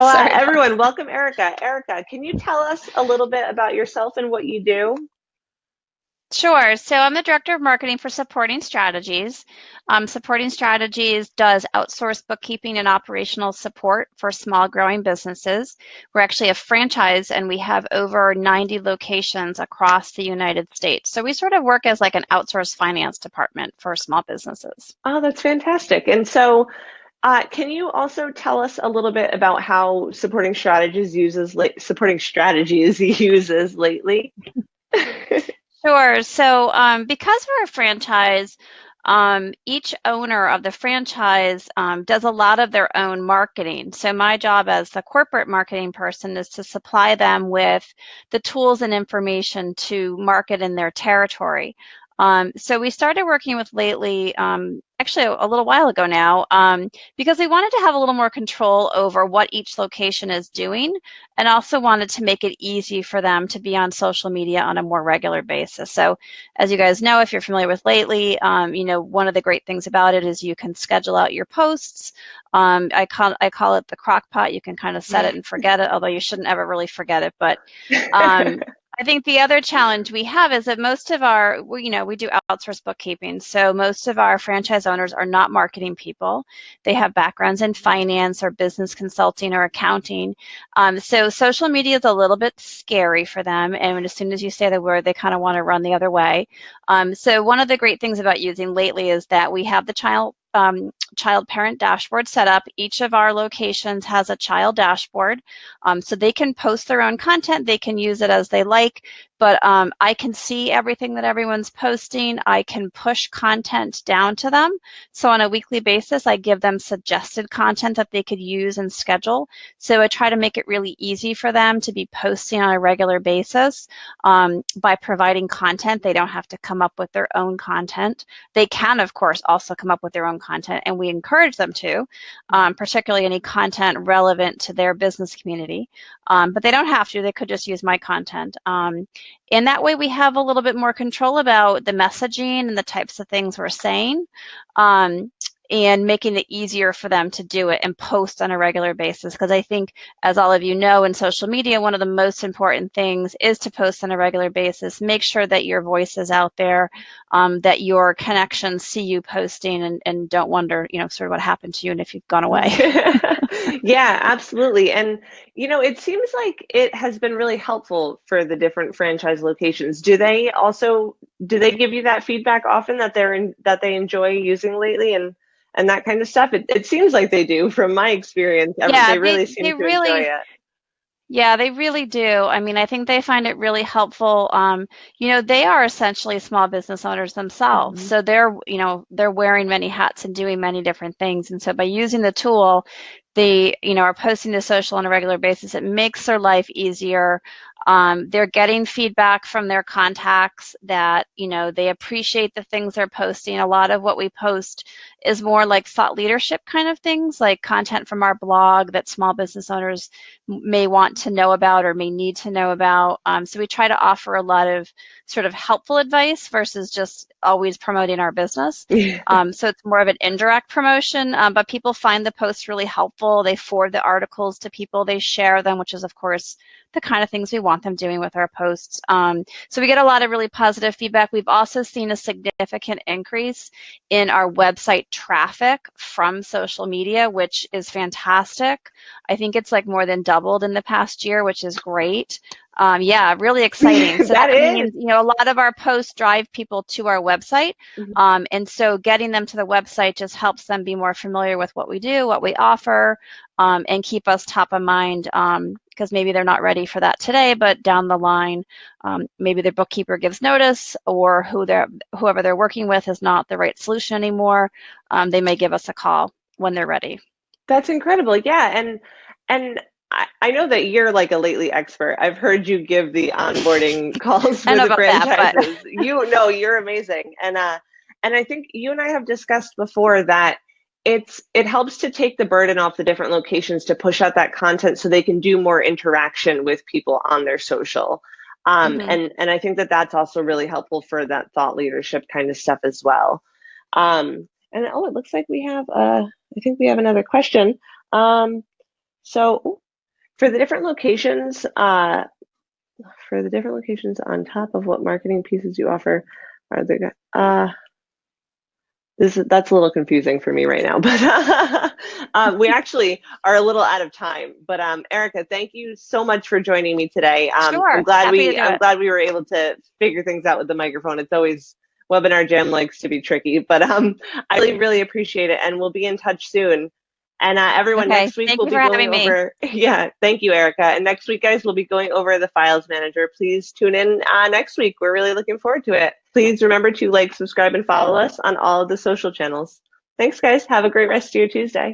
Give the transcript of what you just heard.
Sorry about Everyone, welcome Erica. Erica, can you tell us a little bit about yourself and what you do? Sure. So I'm the director of marketing for Supporting Strategies. Supporting Strategies does outsourced bookkeeping and operational support for small growing businesses. We're actually a franchise and we have over 90 locations across the United States. So we sort of work as like an outsourced finance department for small businesses. Oh, that's fantastic. And so, can you also tell us a little bit about how supporting strategies uses lately? Sure. So, because we're a franchise, each owner of the franchise does a lot of their own marketing. So, my job as the corporate marketing person is to supply them with the tools and information to market in their territory. So, we started working with Lately, actually a little while ago now, because we wanted to have a little more control over what each location is doing and also wanted to make it easy for them to be on social media on a more regular basis. So, as you guys know, if you're familiar with Lately, one of the great things about it is you can schedule out your posts. I call it the crock pot. You can kind of set it and forget it, although you shouldn't ever really forget it. But um, I think the other challenge we have is that most of we do outsource bookkeeping. So most of our franchise owners are not marketing people. They have backgrounds in finance or business consulting or accounting. So social media is a little bit scary for them, and as soon as you say the word, they kind of want to run the other way. So one of the great things about using Lately is that we have the child parent dashboard set up. Each of our locations has a child dashboard, so they can post their own content. They can use it as they like, but I can see everything that everyone's posting. I can push content down to them. So on a weekly basis, I give them suggested content that they could use and schedule. So I try to make it really easy for them to be posting on a regular basis by providing content. They don't have to come up with their own content. They can, of course, also come up with their own content, and we encourage them to, particularly any content relevant to their business community. But they don't have to. They could just use my content. And that way we have a little bit more control about the messaging and the types of things we're saying. Um, and making it easier for them to do it and post on a regular basis. Because I think, as all of you know, in social media, one of the most important things is to post on a regular basis. Make sure that your voice is out there, that your connections see you posting and don't wonder, sort of what happened to you and if you've gone away. Yeah, absolutely. And it seems like it has been really helpful for the different franchise locations. Do they give you that feedback often that that they enjoy using lately and that kind of stuff? It seems like they do from my experience. Yeah, They really seem they to enjoy really it. Yeah, they really do. I mean, I think they find it really helpful. They are essentially small business owners themselves. Mhm. So they're wearing many hats and doing many different things. And so by using the tool, they are posting to social on a regular basis. It makes their life easier. They're getting feedback from their contacts that they appreciate the things they're posting. A lot of what we post is more like thought leadership kind of things, like content from our blog that small business owners may want to know about or may need to know about. So we try to offer a lot of sort of helpful advice versus just always promoting our business. So it's more of an indirect promotion, but people find the posts really helpful. They forward the articles to people, they share them, which is, of course, the kind of things we want them doing with our posts. So we get a lot of really positive feedback. We've also seen a significant increase in our website traffic from social media, which is fantastic. I think it's like more than doubled in the past year, which is great. Yeah, really exciting. So That that is. means a lot of our posts drive people to our website. And so getting them to the website just helps them be more familiar with what we do, what we offer, and keep us top of mind because maybe they're not ready for that today, but down the line, maybe their bookkeeper gives notice or whoever they're working with is not the right solution anymore. They may give us a call when they're ready. That's incredible. Yeah, and I know that you're like a lately expert. I've heard you give the onboarding calls I for know the about that, but franchises. You know, you're amazing. And I think you and I have discussed before that it helps to take the burden off the different locations to push out that content so they can do more interaction with people on their social. mhm. And I think that that's also really helpful for that thought leadership kind of stuff as well. And oh, it looks like I think we have another question. So For the different locations, on top of what marketing pieces you offer, are there? That's a little confusing for me right now, but we actually are a little out of time. But Erica, thank you so much for joining me today. Sure, happy to do I'm it. glad we were able to figure things out with the microphone. It's always webinar jam likes to be tricky, but I really really appreciate it, and we'll be in touch soon. And everyone, Okay, next week thank we'll you be for going having me. over. Yeah, thank you, Erica. And next week, guys, we'll be going over the Files Manager. Please tune in next week. We're really looking forward to it. Please remember to like, subscribe, and follow us on all of the social channels. Thanks, guys. Have a great rest of your Tuesday.